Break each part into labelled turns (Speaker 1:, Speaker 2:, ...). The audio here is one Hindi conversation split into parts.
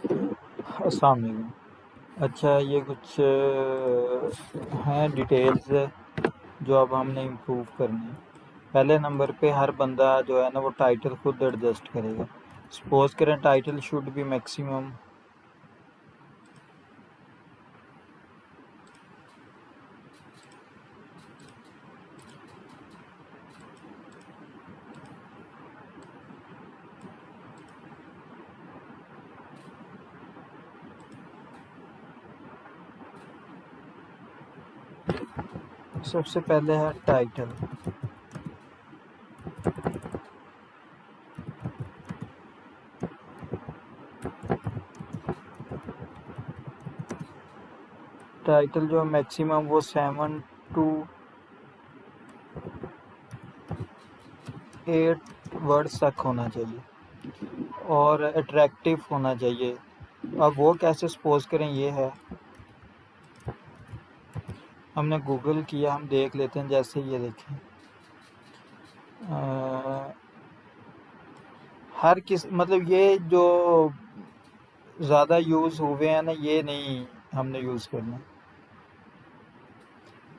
Speaker 1: अस्सलाम वालेकुम। अच्छा, ये कुछ हैं डिटेल्स जो अब हमने इम्प्रूव करनी है। पहले नंबर पे हर बंदा जो है ना वो टाइटल खुद एडजस्ट करेगा। सपोज करें टाइटल शुड बी मैक्सिमम सबसे पहले है टाइटल। टाइटल जो मैक्सिमम वो 7 to 8 वर्ड्स तक होना चाहिए और अट्रैक्टिव होना चाहिए। अब वो कैसे, सपोज करें ये है, हमने गूगल किया, हम देख लेते हैं। जैसे ये देखें, हर किस मतलब ये जो ज़्यादा यूज़ हुए हैं ना, ये नहीं हमने यूज़ करना।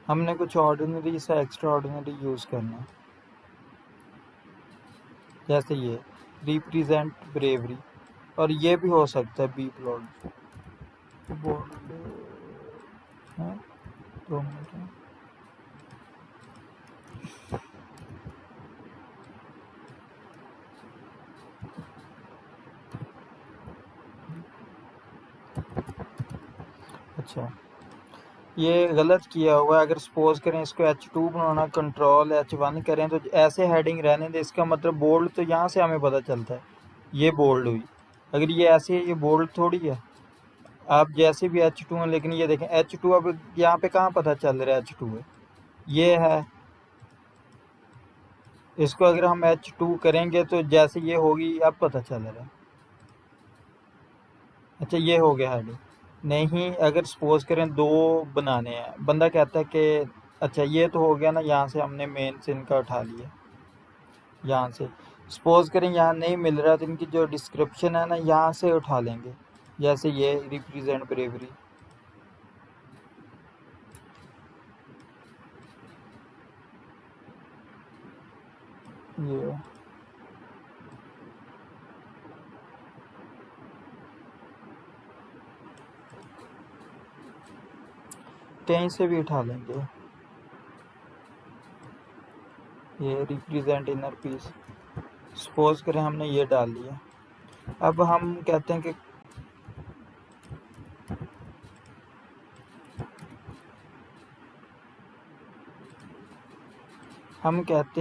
Speaker 1: हमने कुछ ऑर्डिनरी सा एक्स्ट्रा ऑर्डिनरी यूज़ करना। जैसे ये रिप्रेजेंट ब्रेवरी, और ये भी हो सकता है बी प्लॉट। हाँ, 2 मिनट है। अच्छा, ये गलत किया हुआ है। अगर सपोज करें इसको H2 बनाना, कंट्रोल H1 करें तो ऐसे हेडिंग रहने दें। इसका मतलब बोल्ड तो यहाँ से हमें पता चलता है, ये बोल्ड हुई। अगर ये ऐसे है, ये बोल्ड थोड़ी है। आप जैसे भी H2 है, लेकिन ये देखें H2 अब यहाँ पे कहाँ पता चल रहा है H2 है, ये है। इसको अगर हम H2 करेंगे तो जैसे ये होगी, अब पता चल रहा है। अच्छा, ये हो गया हेडिंग। नहीं, अगर सपोज करें 2 बनाने हैं, बंदा कहता है कि अच्छा ये तो हो गया ना, यहाँ से हमने मेन से इनका उठा लिया। यहाँ से सपोज करें यहाँ नहीं मिल रहा तो इनकी जो डिस्क्रिप्शन है ना, यहाँ से उठा लेंगे। जैसे ये रिप्रेजेंट ब्रेवरी, ये कहीं से भी उठा लेंगे। ये रिप्रेजेंट इनर पीस, सपोज करें हमने ये डाल लिया। अब हम कहते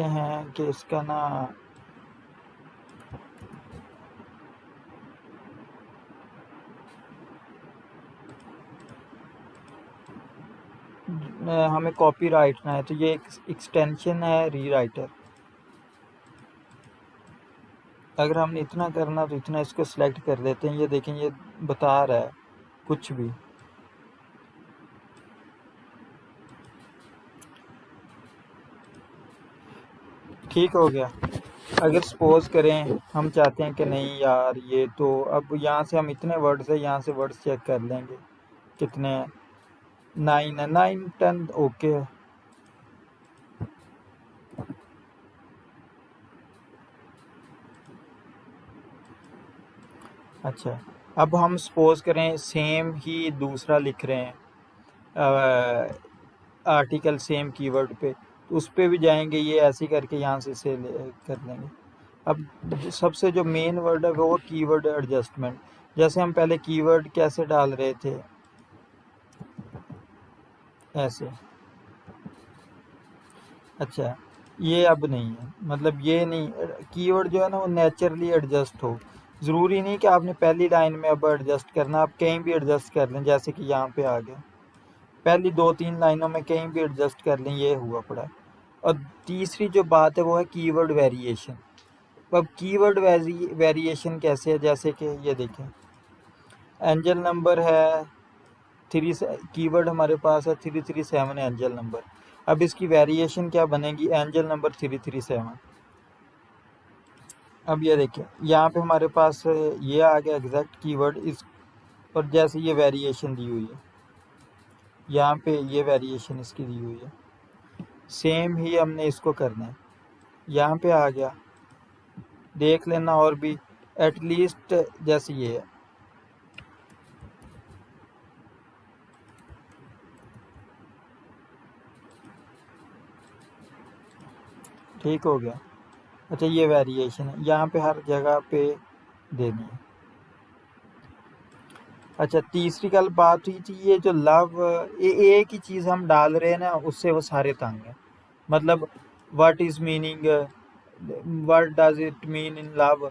Speaker 1: हैं कि इसका ना हमें कॉपी राइटना है, तो ये एक एक्सटेंशन है रीराइटर। अगर हमने इतना करना तो इतना इसको सिलेक्ट कर देते हैं। ये देखें, ये बता रहा है कुछ भी। ठीक हो गया। अगर सपोज करें हम चाहते हैं कि नहीं यार, ये तो अब यहाँ से हम इतने वर्ड्स है, यहाँ से वर्ड्स चेक कर लेंगे कितने हैं। 9 है, 9 10 ओके है। अच्छा, अब हम सपोज करें सेम ही दूसरा लिख रहे हैं आर्टिकल सेम कीवर्ड पे, तो उस पे भी जाएंगे। ये ऐसे करके यहाँ से कर लेंगे। अब सबसे जो मेन वर्ड है वो कीवर्ड एडजस्टमेंट। जैसे हम पहले कीवर्ड कैसे डाल रहे थे, ऐसे। अच्छा, ये अब नहीं है, मतलब ये नहीं। कीवर्ड जो है ना वो नेचुरली एडजस्ट हो। ज़रूरी नहीं कि आपने पहली लाइन में अब एडजस्ट करना, आप कहीं भी एडजस्ट कर लें। जैसे कि यहाँ पे आ गया, पहली 2-3 लाइनों में कहीं भी एडजस्ट कर लें, ये हुआ पड़ा। और तीसरी जो बात है वो है कीवर्ड वेरिएशन। अब कीवर्ड वेरिएशन कैसे है, जैसे कि ये देखें, एंजल नंबर है 3, कीवर्ड हमारे पास है 337 एंजल नंबर। अब इसकी वेरिएशन क्या बनेगी, एंजल नंबर 337। अब ये देखिए यहाँ पे हमारे पास ये आ गया एग्जैक्ट कीवर्ड इस, और जैसे ये वेरिएशन दी हुई है, यहाँ पे ये वेरिएशन इसकी दी हुई है, सेम ही हमने इसको करना है। यहाँ पे आ गया, देख लेना और भी एटलीस्ट जैसे ये है, ठीक हो गया। अच्छा ये वेरिएशन है, यहाँ पे हर जगह पे देनी है। अच्छा तीसरी कल बात हुई थी ये जो लव, एक ही चीज़ हम डाल रहे हैं ना, उससे वो सारे तंग हैं। मतलब what is meaning, what does it mean in love,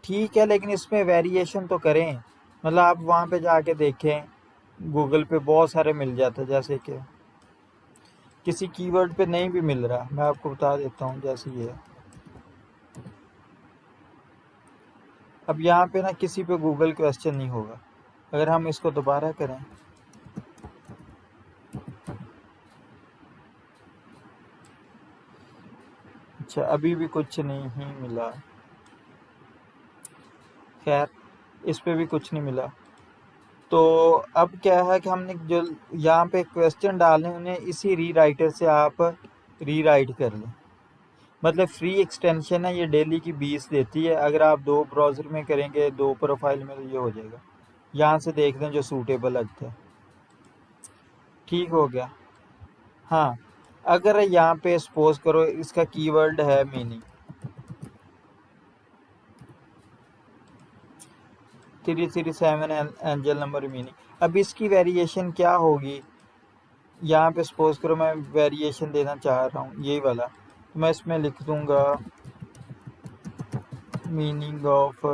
Speaker 1: ठीक है, लेकिन इसमें वेरिएशन तो करें। मतलब आप वहाँ पे जाके देखें, गूगल पे बहुत सारे मिल जाते हैं, जैसे कि किसी कीवर्ड पे नहीं भी मिल रहा, मैं आपको बता देता हूँ, जैसे ये अब यहाँ पे ना किसी पे गूगल क्वेश्चन नहीं होगा। अगर हम इसको दोबारा करें, अच्छा अभी भी कुछ नहीं मिला, खैर इस पे भी कुछ नहीं मिला। तो अब क्या है कि हमने जो यहाँ पे क्वेश्चन डालने, उन्हें इसी रीराइटर से आप रीराइट कर लें। मतलब फ्री एक्सटेंशन है ये, डेली की 20 देती है। अगर आप 2 ब्राउज़र में करेंगे, 2 प्रोफाइल में, तो ये हो जाएगा। यहाँ से देख लें जो सूटेबल लगता है। ठीक हो गया। हाँ, अगर यहाँ पे सपोज करो इसका कीवर्ड है मीनिंग, 337 एंजल नंबर मीनिंग। अब इसकी वेरिएशन क्या होगी, यहाँ पे सपोज करो मैं वेरिएशन देना चाह रहा हूँ ये वाला, तो मैं इसमें लिख दूंगा मीनिंग ऑफ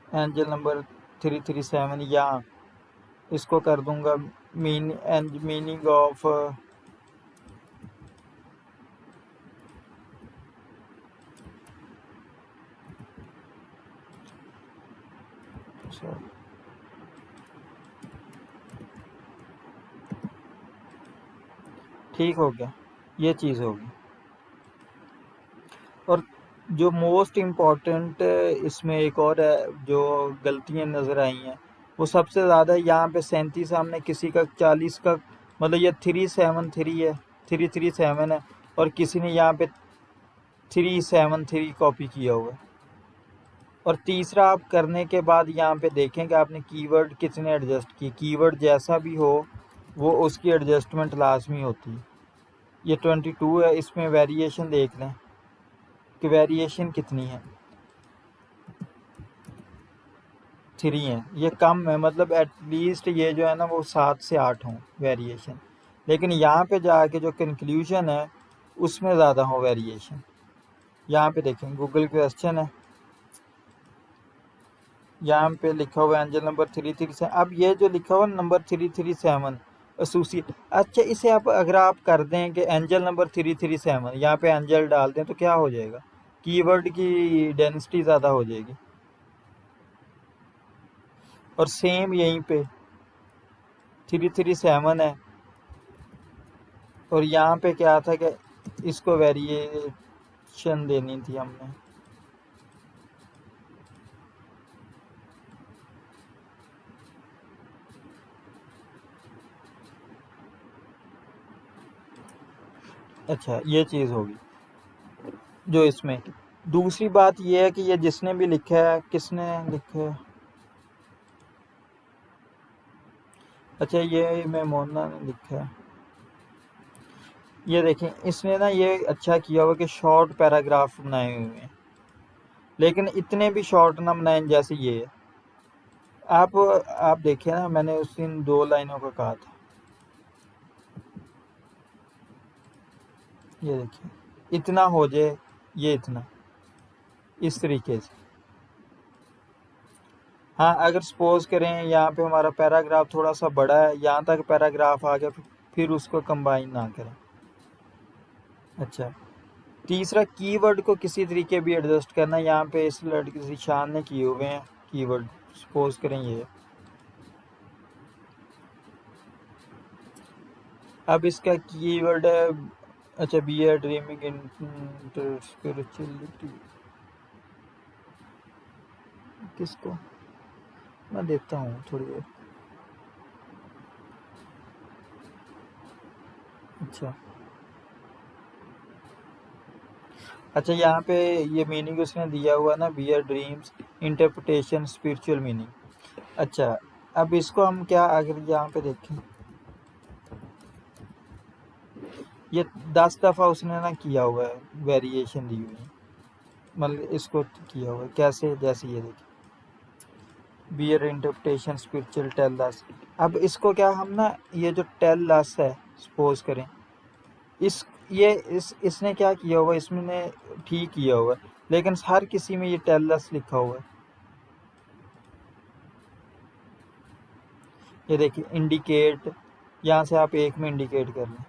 Speaker 1: एंजल नंबर 337, या इसको कर दूंगा मीनिंग ऑफ ठीक हो गया, ये चीज़ होगी। और जो मोस्ट इम्पॉर्टेंट इसमें एक और है, जो गलतियाँ नज़र आई हैं, वो सबसे ज़्यादा यहाँ पे 37 हमने किसी का 40 का, मतलब ये 373 है, 337 है, और किसी ने यहाँ पे 373 कॉपी किया हुआ है। और तीसरा आप करने के बाद यहाँ पे देखें कि आपने कीवर्ड कितने एडजस्ट किए। कीवर्ड जैसा भी हो वो उसकी एडजस्टमेंट लाजमी होती है। ये 22 है, इसमें वेरिएशन देख लें कि वेरिएशन कितनी है, 3 है, ये कम है। मतलब एटलीस्ट ये जो है ना वो 7 से 8 हों वेरिएशन, लेकिन यहाँ पे जाके जो कंक्लूजन है उसमें ज़्यादा हो वेरिएशन। यहाँ पे देखें गूगल क्वेश्चन है, यहाँ पे लिखा हुआ है एंजल नंबर 337। अब ये जो लिखा हुआ नंबर 337 एसोसिएट, अच्छा इसे आप अगर आप कर दें कि एंजल नंबर 337, यहाँ पे एंजल डाल दें, तो क्या हो जाएगा, कीवर्ड की डेंसिटी ज़्यादा हो जाएगी। और सेम यहीं पे 337 है, और यहाँ पे क्या था कि इसको वेरिएशन देनी थी हमने। अच्छा ये चीज़ होगी जो इसमें। दूसरी बात यह है कि ये जिसने भी लिखा है, किसने लिखा है, अच्छा ये मैं मोना ने लिखा है। ये देखें इसने ना ये अच्छा किया हुआ कि शॉर्ट पैराग्राफ बनाए हुए हैं, लेकिन इतने भी शॉर्ट ना बनाएं जैसे ये है। आप देखिए ना, मैंने उस दिन 2 लाइनों का कहा था, ये देखिए इतना हो जाए, ये इतना, इस तरीके से। हाँ अगर सपोज करें यहाँ पे हमारा पैराग्राफ थोड़ा सा बड़ा है, यहाँ तक पैराग्राफ आ गया, फिर उसको कंबाइन ना करें। अच्छा तीसरा, कीवर्ड को किसी तरीके भी एडजस्ट करना। यहाँ पे इस लड़के निशान ने किए हुए हैं कीवर्ड, सपोज करें ये, अब इसका कीवर्ड है, अच्छा bear dreaming in spirituality, किसको मैं देता हूँ थोड़ी देर। अच्छा यहाँ पे ये मीनिंग उसने दिया हुआ ना, bear dreams interpretation spiritual meaning. अच्छा अब इसको हम क्या अगर यहाँ पे देखें, ये 10 दफ़ा उसने ना किया हुआ है, वेरिएशन दी हुई है, मतलब इसको किया हुआ है कैसे, जैसे ये देखिए बियर इंटरप्रिटेशन स्पिरिचुअल टेल दस। अब इसको क्या हम ना, ये जो टेल दस है सपोज करें, इसने क्या किया हुआ, इसने ठीक किया हुआ है, लेकिन हर किसी में ये टेल दस लिखा हुआ है। ये देखिए इंडिकेट, यहाँ से आप एक में इंडिकेट कर लें।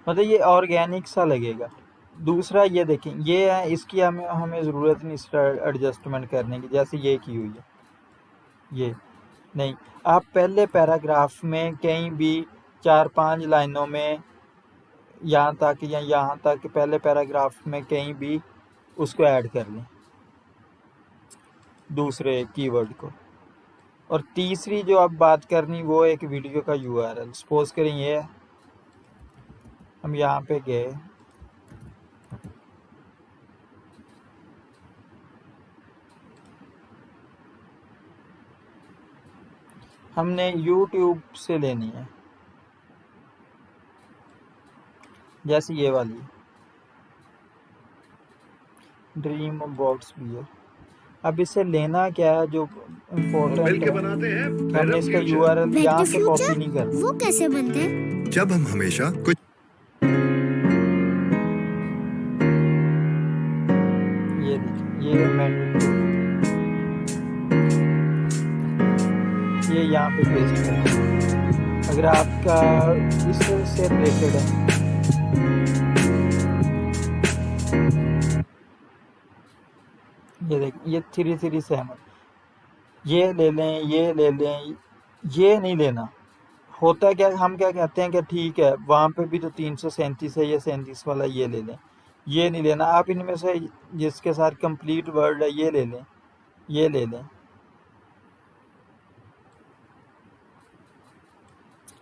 Speaker 1: मतलब ये ऑर्गेनिक सा लगेगा। दूसरा ये देखें, ये है, इसकी हमें ज़रूरत नहीं इस एडजस्टमेंट करने की, जैसे ये की हुई है, ये नहीं। आप पहले पैराग्राफ में कहीं भी 4-5 लाइनों में यहाँ तक या यहाँ तक पहले पैराग्राफ में कहीं भी उसको ऐड कर लें, दूसरे कीवर्ड को। और तीसरी जो आप बात करनी वो एक वीडियो का यूआरएल, सपोज करें ये है, हम यहाँ पे गए, हमने YouTube से लेनी है, जैसे ये वाली ड्रीम अबाउट बियर। अब इसे लेना क्या है, जो इम्पोर्टेंट है, हमने इसका यूआरएल यहाँ से कॉपी नहीं करना।
Speaker 2: वो कैसे बनते हैं?
Speaker 3: जब हम हमेशा कुछ
Speaker 1: ये देखिए, ये मैंने ये यहाँ पे पेस्ट करना, अगर आपका इससे रिलेटेड है। ये देखिए, ये 3-3-7, ये ले लें, ये ले लें, ये नहीं लेना। होता क्या, हम क्या कहते हैं कि ठीक है वहाँ पे भी तो 337 है, ये 37 वाला ये ले लें, ये नहीं लेना। आप इनमें से जिसके साथ कंप्लीट वर्ड है ये ले लें, ये ले लें,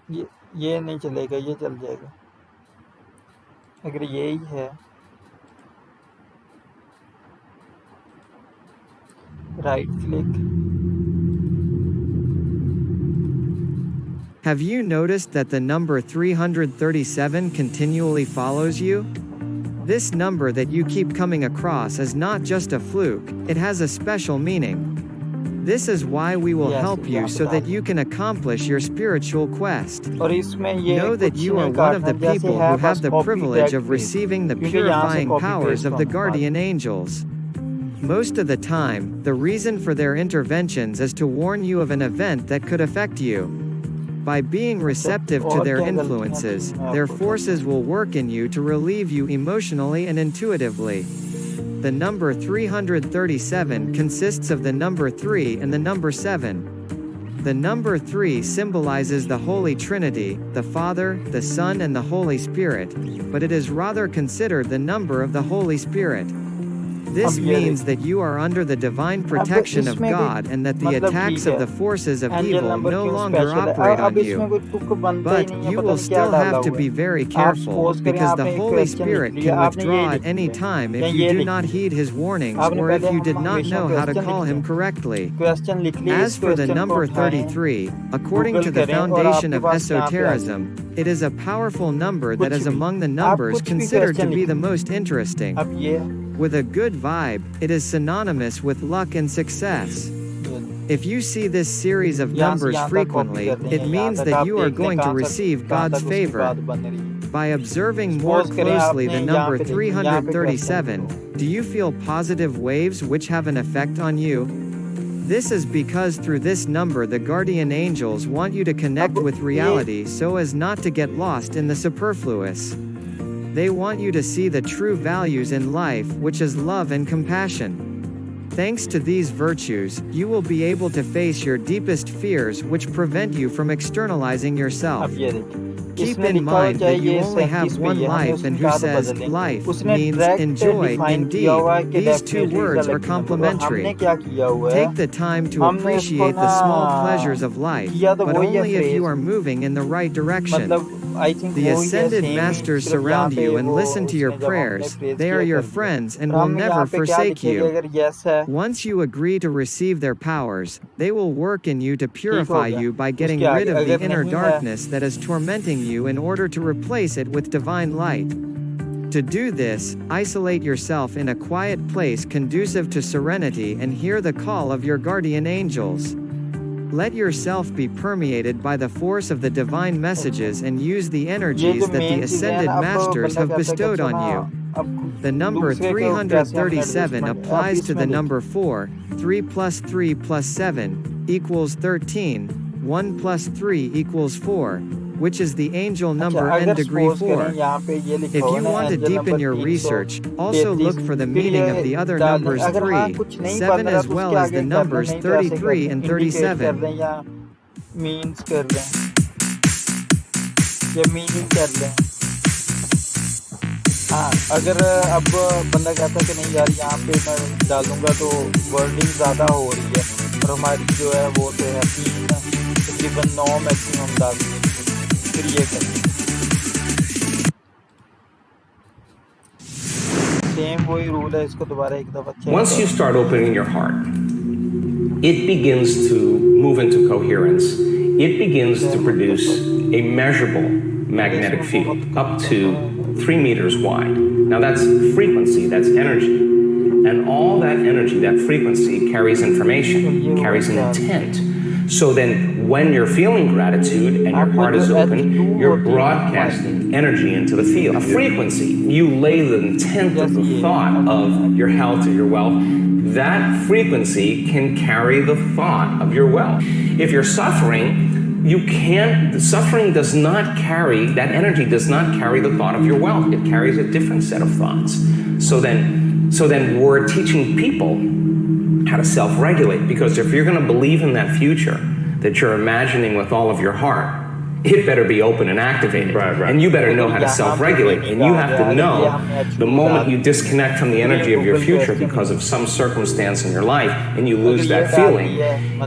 Speaker 1: ये नहीं चलेगा, ये चल जाएगा। अगर यही है, right click.
Speaker 4: Have you noticed that the number 337 continually follows you? This number that you keep coming across is not just a fluke, it has a special meaning. This is why we will help you so that you can accomplish your spiritual quest.
Speaker 1: और इसमें ये
Speaker 4: Know that
Speaker 1: कुछ
Speaker 4: you are
Speaker 1: नहीं
Speaker 4: one of
Speaker 1: काटना,
Speaker 4: the
Speaker 1: जैसे
Speaker 4: people
Speaker 1: है
Speaker 4: who have
Speaker 1: बस
Speaker 4: the
Speaker 1: copy
Speaker 4: privilege
Speaker 1: text
Speaker 4: of
Speaker 1: में,
Speaker 4: receiving the
Speaker 1: क्योंकि यहाँ से
Speaker 4: purifying
Speaker 1: copy
Speaker 4: powers
Speaker 1: paste
Speaker 4: of the
Speaker 1: होने
Speaker 4: guardian angels. Most of the time, the reason for their interventions is to warn you of an event that could affect you. By being receptive to their influences, their forces will work in you to relieve you emotionally and intuitively. The number 337 consists of the number 3 and the number 7. The number 3 symbolizes the Holy Trinity, the Father, the Son and the Holy Spirit, but it is rather considered the number of the Holy Spirit. This means that you are under the divine protection of God and that the attacks of the forces of evil no longer operate on you. But you will still have to be very careful, because the Holy Spirit can withdraw at any time if you do not heed His warnings or if you did not know how to call Him correctly. As for the number 33, according to the foundation of esotericism, it is a powerful number that is among the numbers considered to be the most interesting. With a good vibe, it is synonymous with luck and success. If you see this series of numbers frequently, it means that you are going to receive God's favor. By observing more closely the number 337, do you feel positive waves which have an effect on you? This is because through this number the guardian angels want you to connect with reality so as not to get lost in the superfluous. They want you to see the true values in life, which is love and compassion. Thanks to these virtues, you will be able to face your deepest fears which prevent you from externalizing yourself. Keep
Speaker 1: इसने
Speaker 4: in
Speaker 1: लिखा हो
Speaker 4: mind
Speaker 1: चाहे
Speaker 4: that you
Speaker 1: ये
Speaker 4: only
Speaker 1: 37
Speaker 4: have
Speaker 1: पे
Speaker 4: one
Speaker 1: ही है, हमने
Speaker 4: life, and
Speaker 1: उसमें
Speaker 4: who
Speaker 1: कहा तो
Speaker 4: says
Speaker 1: बदलें।
Speaker 4: life
Speaker 1: उसने
Speaker 4: means
Speaker 1: डायरेक्ट
Speaker 4: enjoy
Speaker 1: डिफाइन किया हुआ है
Speaker 4: indeed.
Speaker 1: कि
Speaker 4: These two
Speaker 1: definitely
Speaker 4: words are
Speaker 1: गलत नहीं है। तो हमने
Speaker 4: complementary.
Speaker 1: क्या किया हुआ है,
Speaker 4: Take the time to
Speaker 1: हमने उसको
Speaker 4: appreciate
Speaker 1: ना
Speaker 4: the small pleasures of life,
Speaker 1: किया तो
Speaker 4: but
Speaker 1: वही है
Speaker 4: only if you
Speaker 1: phrase,
Speaker 4: are moving in the right direction.
Speaker 1: मतलब आई थिंक
Speaker 4: The
Speaker 1: वही है
Speaker 4: ascended
Speaker 1: सेम ही,
Speaker 4: masters
Speaker 1: सिर्फ यहाँ
Speaker 4: surround
Speaker 1: पे
Speaker 4: you and
Speaker 1: वो
Speaker 4: listen to your
Speaker 1: उसने जब हमने
Speaker 4: prayers.
Speaker 1: फ्रेज
Speaker 4: They are
Speaker 1: किया
Speaker 4: your
Speaker 1: कर दिया।
Speaker 4: friends and
Speaker 1: और
Speaker 4: will
Speaker 1: हम
Speaker 4: never
Speaker 1: यहाँ पे क्या
Speaker 4: forsake
Speaker 1: लिखेंगे,
Speaker 4: you.
Speaker 1: अगर यस है
Speaker 4: Once you agree to receive their powers, they will work in you to
Speaker 1: ठीक हो
Speaker 4: purify
Speaker 1: गया,
Speaker 4: you by
Speaker 1: उसके
Speaker 4: getting rid
Speaker 1: आगे
Speaker 4: of the
Speaker 1: अगर
Speaker 4: inner
Speaker 1: नहीं है
Speaker 4: darkness that is tormenting you in order to replace it with divine light. To do this, isolate yourself in a quiet place conducive to serenity and hear the call of your guardian angels. Let yourself be permeated by the force of the divine
Speaker 1: अच्छा,
Speaker 4: messages and use the
Speaker 1: ये
Speaker 4: energies
Speaker 1: जो
Speaker 4: that the
Speaker 1: मेन चीज़ें हैं
Speaker 4: ascended
Speaker 1: ना, अब
Speaker 4: masters
Speaker 1: बंदा
Speaker 4: have
Speaker 1: कहता है कि
Speaker 4: bestowed
Speaker 1: अच्छा
Speaker 4: on
Speaker 1: ना
Speaker 4: you.
Speaker 1: अब
Speaker 4: The number
Speaker 1: दूसरे को कैसे हमने
Speaker 4: 337
Speaker 1: एडजस्टमेंट, अब
Speaker 4: applies to
Speaker 1: इसमें
Speaker 4: the
Speaker 1: देखिए
Speaker 4: number 4, 3 plus 3 plus 7 equals 13, 1 plus 3 equals 4, which is the angel
Speaker 1: अच्छा
Speaker 4: number n
Speaker 1: अगर
Speaker 4: degree
Speaker 1: सपोज
Speaker 4: 4.
Speaker 1: करें यहाँ पे ये लिखा
Speaker 4: If
Speaker 1: हुआ
Speaker 4: you
Speaker 1: ना
Speaker 4: want to
Speaker 1: angel
Speaker 4: deepen
Speaker 1: number
Speaker 4: your
Speaker 1: 333,
Speaker 4: research, also look for the
Speaker 1: फिर
Speaker 4: meaning
Speaker 1: ये
Speaker 4: of the other
Speaker 1: डालने,
Speaker 4: numbers
Speaker 1: अगर हाँ
Speaker 4: 3,
Speaker 1: कुछ नहीं
Speaker 4: 7
Speaker 1: बन रहा
Speaker 4: as
Speaker 1: तो उसके
Speaker 4: well as
Speaker 1: आगे
Speaker 4: the
Speaker 1: कर लें,
Speaker 4: numbers
Speaker 1: नहीं तो ऐसे
Speaker 4: 33
Speaker 1: कर
Speaker 4: and
Speaker 1: इंडिकेट कर
Speaker 4: 37.
Speaker 1: लें या मीन्स कर लें या मीनिंग कर लें। हाँ अगर अब बंदा कहता है कि नहीं यार यहाँ पे मैं डालूंगा तो वर्डिंग ज़्यादा हो रही है और हमारी जो है वो तो है 3 तकरीबन 9 मैक्सिमम डाल, फिर ये करें सेम वही रूल है, इसको दोबारा एक दफ़ा चेक
Speaker 2: Once you
Speaker 1: करें।
Speaker 2: start opening your heart, it begins to move into coherence. It begins to produce a measurable magnetic field up to 3 meters wide. Now that's frequency, that's energy. And all that energy, that frequency carries information, carries an intent. So then when you're feeling gratitude and your heart is open, you're broadcasting energy into the field. A frequency, you lay the intent of the thought of your health or your wealth, that frequency can carry the thought of your wealth. If you're suffering, the suffering does not carry, that energy does not carry the thought of your wealth. It carries a different set of thoughts. So then we're teaching people how to self-regulate, because if you're going to believe in that future that you're imagining with all of your heart, it better be open and activated.
Speaker 3: Right.
Speaker 2: And you better know how to self-regulate. And you have to know the moment you disconnect from the energy of your future because of some circumstance in your life and you lose that feeling,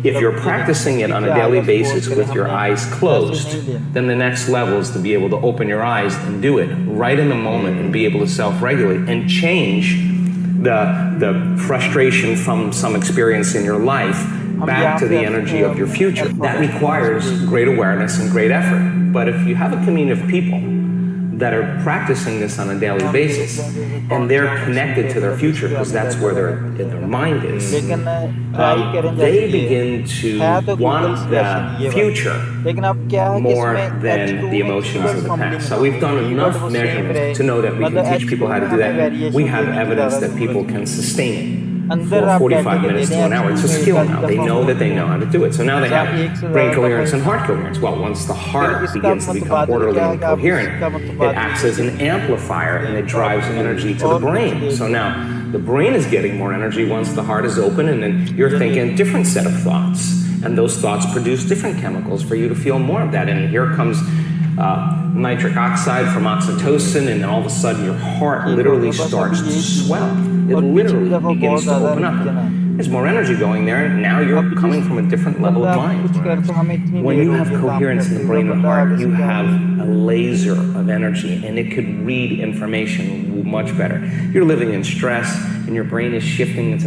Speaker 2: if you're practicing it on a daily basis with your eyes closed, then the next level is to be able to open your eyes and do it right in the moment and be able to self-regulate and change the frustration from some experience in your life back to the energy of your future. That requires great awareness and great effort. But if you have a community of people that are practicing this on a daily basis and they're connected to their future because that's where their mind is, they begin to want the future more than the emotions of the past. So we've done enough measurements to know that we can teach people how to do that. We have evidence that people can sustain it for 45 minutes to an hour. It's a skill now. They know that they know how to do it. So now they have brain coherence and heart coherence. Well, once the heart begins to become orderly and coherent, it acts as an amplifier and it drives energy to the brain. So now the brain is getting more energy once the heart is open, and then you're thinking a different set of thoughts. And those thoughts produce different chemicals for you to feel more of that. And here comes nitric oxide from oxytocin, and then all of a sudden your heart literally starts to swell. It literally begins to open up. There's more energy going there, and now you're coming from a different level of mind. When you have coherence in the brain and heart, you have a laser of energy, and it could read information much better. You're living in stress, and your brain is shifting its